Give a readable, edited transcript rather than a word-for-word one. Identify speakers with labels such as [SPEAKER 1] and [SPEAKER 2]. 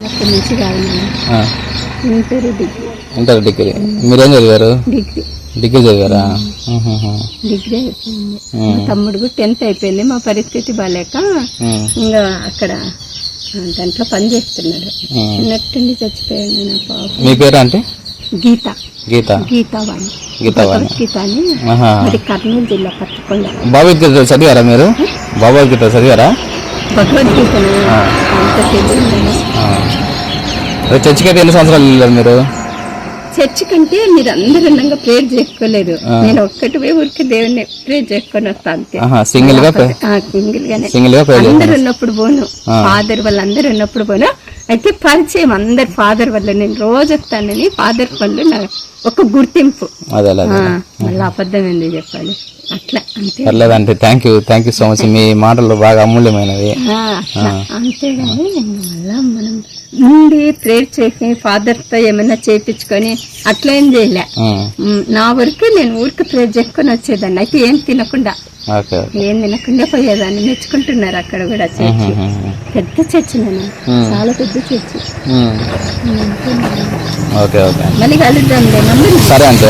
[SPEAKER 1] అక్కడి నుంచి కాదు
[SPEAKER 2] ఇంటర్ డిగ్రీ మీరేం చదివారు? డిగ్రీ చదివారా?
[SPEAKER 1] డిగ్రీ అయిపోయింది. మా తమ్ముడు 10th అయిపోయింది. మా పరిస్థితి బాగాలేక ఇంకా అక్కడ దాంట్లో పని చేస్తున్నాడు. చిన్నట్టుండి చచ్చిపోయాడు నా పాప.
[SPEAKER 2] మీ పేరు అంటే?
[SPEAKER 1] గీత.
[SPEAKER 2] గీతావాణి
[SPEAKER 1] అని మరి కర్నూలు జిల్లా పట్టుకొండ.
[SPEAKER 2] భగవద్గీత చదివారా మీరు? భగవద్గీత చదివారా?
[SPEAKER 1] భగవద్గీత అంత తెలియదు.
[SPEAKER 2] చర్చికి అయితే ఎన్ని సంవత్సరాలు వెళ్ళారు మీరు?
[SPEAKER 1] చర్చి కంటే మీరు అందరూ ఉండగా ప్రేయర్ చేసుకోలేదు. నేను ఒక్కటి ఊరికి దేవుడిని ప్రేయర్ చేసుకొని వస్తా అంతే. సింగిల్ గానే అందరు ఉన్నప్పుడు పోను. ఫాదర్ వాళ్ళందరూ ఉన్నప్పుడు పోను. అయితే పరిచయం అందరు ఫాదర్ వల్ల నేను రోజు వస్తానని ఫాదర్ వాళ్ళు ఒక గుర్తింపు. మళ్ళీ అబద్ధం ఎందుకు చెప్పాలి? అట్లా
[SPEAKER 2] అంతే. Thank you so much. మీ మాటలు బాగా అమూల్యమైనవి.
[SPEAKER 1] అంతేగాని మళ్ళా మనం నుండి ప్రేయర్ చేసి ఫాదర్ తో ఏమైనా చేయించుకొని అట్లా ఏం చేయలే. నా వరకు నేను ఊరికి ప్రేయర్ చేసుకొని వచ్చేదాన్ని. అయితే ఏం తినకుండా పోయేదాన్ని. మెచ్చుకుంటున్నారు అక్కడ కూడా. చర్చి పెద్ద చర్చి, నేను చాలా పెద్ద చర్చి.
[SPEAKER 2] ఓకే
[SPEAKER 1] మళ్ళీ కలుద్దాం.
[SPEAKER 2] సరే అంటే.